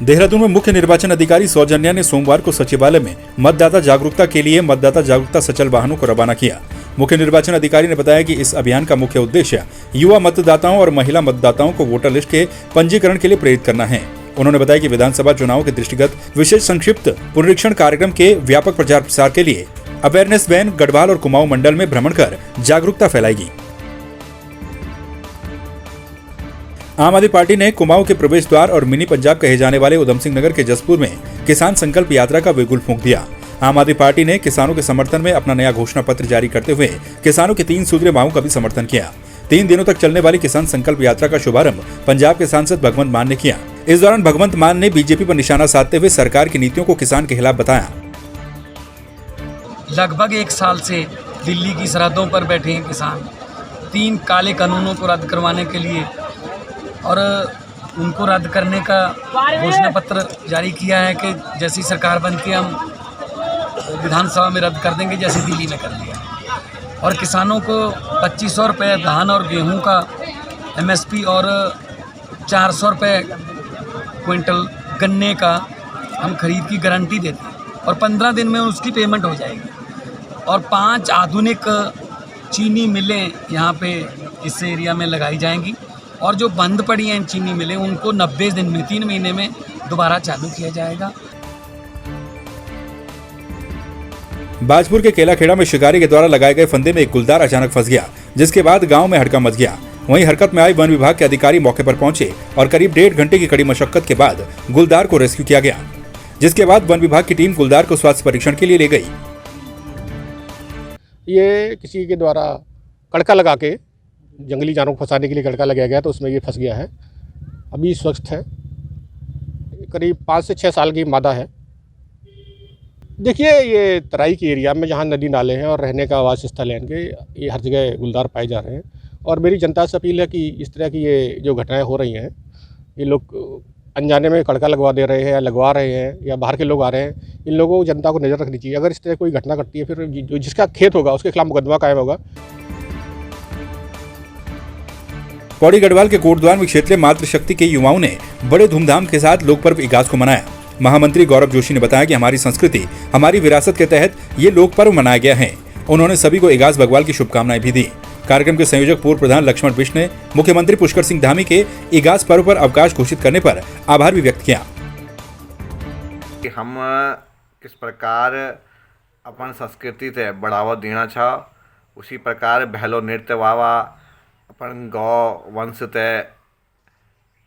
देहरादून में मुख्य निर्वाचन अधिकारी सौजन्या ने सोमवार को सचिवालय में मतदाता जागरूकता के लिए मतदाता जागरूकता सचल वाहनों को रवाना किया। मुख्य निर्वाचन अधिकारी ने बताया कि इस अभियान का मुख्य उद्देश्य युवा मतदाताओं और महिला मतदाताओं को वोटर लिस्ट के पंजीकरण के लिए प्रेरित करना है। उन्होंने बताया कि विधानसभा चुनाव के दृष्टिगत विशेष संक्षिप्त पुनरीक्षण कार्यक्रम के व्यापक प्रचार प्रसार के लिए अवेयरनेस वैन गढ़वाल और कुमाऊं मंडल में भ्रमण कर जागरूकता फैलाएगी। आम आदमी पार्टी ने कुमाऊं के प्रवेश द्वार और मिनी पंजाब कहे जाने वाले उधम सिंह नगर के जसपुर में किसान संकल्प यात्रा का बिगुल फूंक दिया। आम आदमी पार्टी ने किसानों के समर्थन में अपना नया घोषणा पत्र जारी करते हुए किसानों की 3 सूत्रीय मांगों का भी समर्थन किया। 3 दिनों तक चलने वाली किसान संकल्प यात्रा का शुभारंभ पंजाब के सांसद भगवंत मान ने किया। इस दौरान भगवंत मान ने बीजेपी पर निशाना साधते हुए सरकार की नीतियों को किसान के खिलाफ बताया। लगभग 1 साल से दिल्ली की सरहदों पर बैठे हैं किसान 3 काले कानूनों को रद्द करवाने के लिए और उनको रद्द करने का घोषणा पत्र जारी किया है कि जैसी सरकार बनती है हम विधानसभा में रद्द कर देंगे, जैसे दिल्ली में कर दिया। और किसानों को 2500 रुपये धान और गेहूं का MSP और 400 रुपये क्विंटल गन्ने का हम खरीद की गारंटी देते हैं और 15 दिन में उसकी पेमेंट हो जाएगी। और 5 आधुनिक चीनी मिलें यहाँ पे इस एरिया में लगाई जाएंगी और जो बंद पड़ी हैं चीनी मिलें उनको 90 दिन में 3 महीने में दोबारा चालू किया जाएगा। बाजपुर के केलाखेड़ा में शिकारी के द्वारा लगाए गए फंदे में एक गुलदार अचानक फंस गया, जिसके बाद गांव में हड़कंप मच गया। वहीं हरकत में आए वन विभाग के अधिकारी मौके पर पहुंचे और करीब 1.5 घंटे की कड़ी मशक्कत के बाद गुलदार को रेस्क्यू किया गया, जिसके बाद वन विभाग की टीम गुलदार को स्वास्थ्य परीक्षण के लिए ले गई। ये किसी के द्वारा कड़का लगा के जंगली जानवरों को फंसाने के लिए कड़का लगाया गया, तो उसमें ये फंस गया है। अभी स्वस्थ है, करीब 5 से 6 साल की मादा है। देखिए, ये तराई के एरिया में जहाँ नदी नाले हैं और रहने का आवास स्थल है इनके, ये हर जगह गुलदार पाए जा रहे हैं। और मेरी जनता से अपील है कि इस तरह की ये जो घटनाएं हो रही हैं, ये लोग अनजाने में कड़का लगवा दे रहे हैं या लगवा रहे हैं या बाहर के लोग आ रहे हैं, इन लोगों को जनता को नज़र रखनी चाहिए। अगर इस तरह कोई घटना घटती है, फिर जो जिसका खेत होगा उसके खिलाफ मुकदमा कायम होगा। पौड़ी गढ़वाल के कोटद्वार में क्षेत्रीय मातृशक्ति के युवाओं ने बड़े धूमधाम के साथ लोक पर्व इगास को मनाया। महामंत्री गौरव जोशी ने बताया कि हमारी संस्कृति, हमारी विरासत के तहत ये लोक पर्व मनाया गया है। उन्होंने सभी को इगास बग्वाल की शुभकामनाएं भी दी। कार्यक्रम के संयोजक पूर्व प्रधान लक्ष्मण बिष्ट ने मुख्यमंत्री पुष्कर सिंह धामी के इगास पर्व पर अवकाश घोषित करने पर आभार भी व्यक्त किया। हम किस प्रकार अपन संस्कृति से बढ़ावा देना चाह, उसी प्रकार भैलो नृत्य वावा अपन गौ वंश ते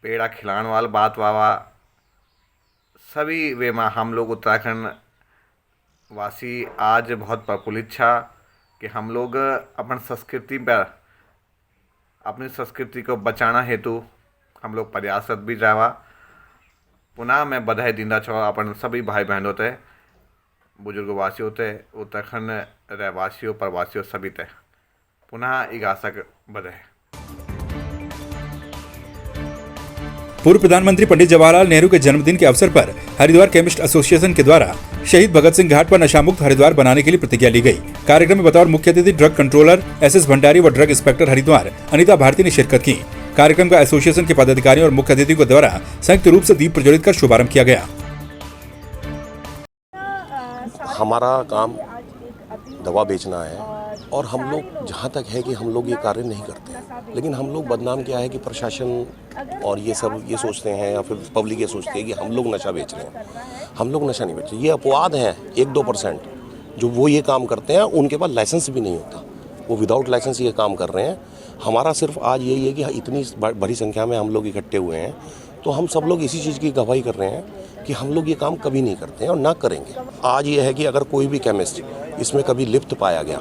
पेड़ा खिलाने वाला बात वावा सभी वे में हम लोग उत्तराखंड वासी आज बहुत प्रफुल्लित छा कि हम लोग अपन संस्कृति पर अपनी संस्कृति को बचाना हेतु हम लोग प्रयासरत भी जावा। पुनः मैं बधाई देना चाहूँ अपन सभी भाई बहनों ते, बुजुर्ग वासियों ते, उत्तराखंड रहवासियों प्रवासियों सभी ते पुनः इगासक बधाई। पूर्व प्रधानमंत्री पंडित जवाहरलाल नेहरू के जन्मदिन के अवसर पर हरिद्वार केमिस्ट एसोसिएशन के द्वारा शहीद भगत सिंह घाट पर नशामुक्त हरिद्वार बनाने के लिए प्रतिज्ञा ली गई। कार्यक्रम में बतौर मुख्य अतिथि ड्रग कंट्रोलर SS भंडारी व ड्रग इंस्पेक्टर हरिद्वार अनिता भारती ने शिरकत की। कार्यक्रम का एसोसिएशन के पदाधिकारियों और मुख्य अतिथियों के द्वारा संयुक्त रूप से दीप प्रज्वलित कर शुभारंभ किया गया। हमारा काम दवा बेचना है और हम लोग जहाँ तक है कि हम लोग ये कार्य नहीं करते हैं, लेकिन हम लोग बदनाम क्या है कि प्रशासन और ये सब ये सोचते हैं या फिर पब्लिक ये सोचती है कि हम लोग नशा बेच रहे हैं। हम लोग नशा नहीं बेच रहे। ये अपवाद हैं 1-2% जो वो ये काम करते हैं, उनके पास लाइसेंस भी नहीं होता, वो विदाउट लाइसेंस ये काम कर रहे हैं। हमारा सिर्फ आज यही है कि इतनी बड़ी संख्या में हम लोग इकट्ठे हुए हैं, तो हम सब लोग इसी चीज़ की गवाही कर रहे हैं कि हम लोग ये काम कभी नहीं करते हैं और ना करेंगे। आज ये है कि अगर कोई भी केमिस्ट इसमें कभी लिप्त पाया गया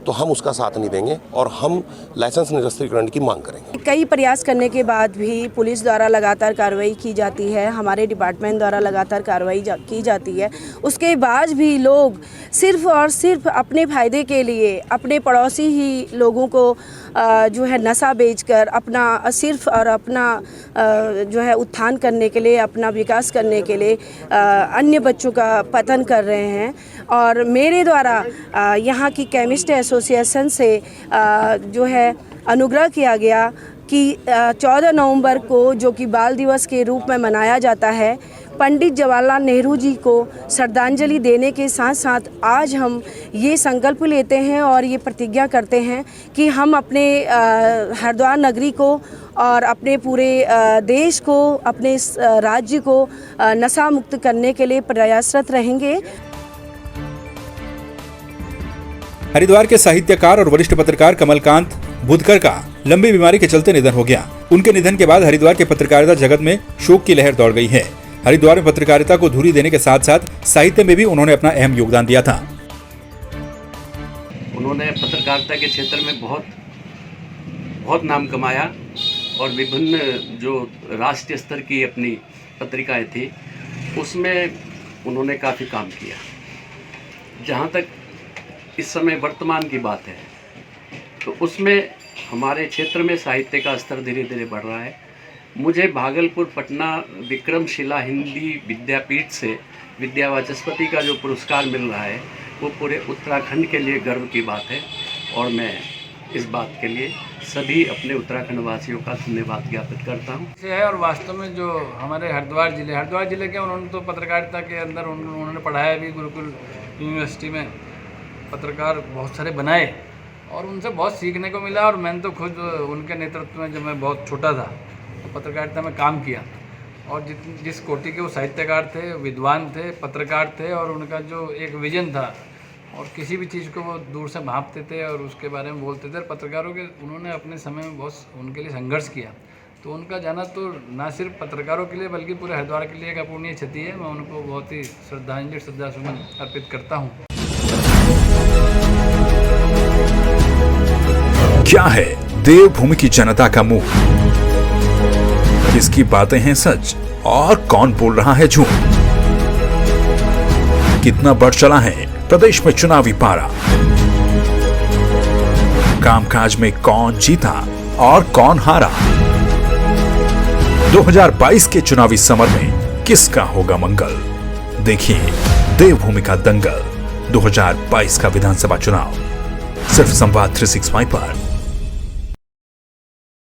तो हम उसका साथ नहीं देंगे और हम लाइसेंस निरस्तीकरण की मांग करेंगे। कई प्रयास करने के बाद भी पुलिस द्वारा लगातार कार्रवाई की जाती है, हमारे डिपार्टमेंट द्वारा लगातार कार्रवाई की जाती है। उसके बाद भी लोग सिर्फ और सिर्फ अपने फ़ायदे के लिए अपने पड़ोसी ही लोगों को जो है नशा बेचकर अपना सिर्फ और अपना जो है उत्थान करने के लिए, अपना विकास करने के लिए अन्य बच्चों का पतन कर रहे हैं। और मेरे द्वारा यहाँ की केमिस्ट एसोसिएशन से जो है अनुग्रह किया गया कि 14 नवंबर को जो कि बाल दिवस के रूप में मनाया जाता है, पंडित जवाहरलाल नेहरू जी को श्रद्धांजलि देने के साथ साथ आज हम ये संकल्प लेते हैं और ये प्रतिज्ञा करते हैं कि हम अपने हरिद्वार नगरी को और अपने पूरे देश को, अपने राज्य को नशा मुक्त करने के लिए प्रयासरत रहेंगे। हरिद्वार के साहित्यकार और वरिष्ठ पत्रकार कमलकांत बुधकर का लंबी बीमारी के चलते निधन हो गया। उनके निधन के बाद हरिद्वार के पत्रकारिता जगत में शोक की लहर दौड़ गई है। हरिद्वार में पत्रकारिता को धुरी देने के साथ साथ साहित्य में भी उन्होंने अपना अहम योगदान दिया था। उन्होंने पत्रकारिता के क्षेत्र में बहुत नाम कमाया और विभिन्न जो राष्ट्रीय स्तर की अपनी पत्रिकाएं थी उसमें उन्होंने काफ़ी काम किया। जहाँ तक इस समय वर्तमान की बात है तो उसमें हमारे क्षेत्र में साहित्य का स्तर धीरे धीरे बढ़ रहा है। मुझे भागलपुर पटना विक्रमशिला हिंदी विद्यापीठ से विद्या वाचस्पति का जो पुरस्कार मिल रहा है वो पूरे उत्तराखंड के लिए गर्व की बात है और मैं इस बात के लिए सभी अपने उत्तराखंड वासियों का धन्यवाद ज्ञापित करता हूँ। है और वास्तव में जो हमारे हरिद्वार जिले के उन्होंने तो पत्रकारिता के अंदर उन्होंने पढ़ाया भी, गुरुकुल यूनिवर्सिटी में पत्रकार बहुत सारे बनाए और उनसे बहुत सीखने को मिला। और मैंने तो खुद उनके नेतृत्व में जब मैं बहुत छोटा था तो पत्रकारिता में काम किया और जिस कोटि के वो साहित्यकार थे, विद्वान थे, पत्रकार थे और उनका जो एक विजन था और किसी भी चीज़ को वो दूर से भांपते थे और उसके बारे में बोलते थे। पत्रकारों के उन्होंने अपने समय में बहुत उनके लिए संघर्ष किया, तो उनका जाना तो ना सिर्फ पत्रकारों के लिए बल्कि पूरे हरिद्वार के लिए एक अपूर्णीय क्षति है। मैं उनको बहुत ही श्रद्धासुमन अर्पित करता हूँ। क्या है देवभूमि की जनता का मुंह? किसकी बातें हैं सच और कौन बोल रहा है झूठ? कितना बढ़ चला है प्रदेश में चुनावी पारा? कामकाज में कौन जीता और कौन हारा? 2022 के चुनावी समर में किसका होगा मंगल? देखिए देवभूमि का दंगल 2022 का विधानसभा चुनाव सिर्फ संवाद 365 पर।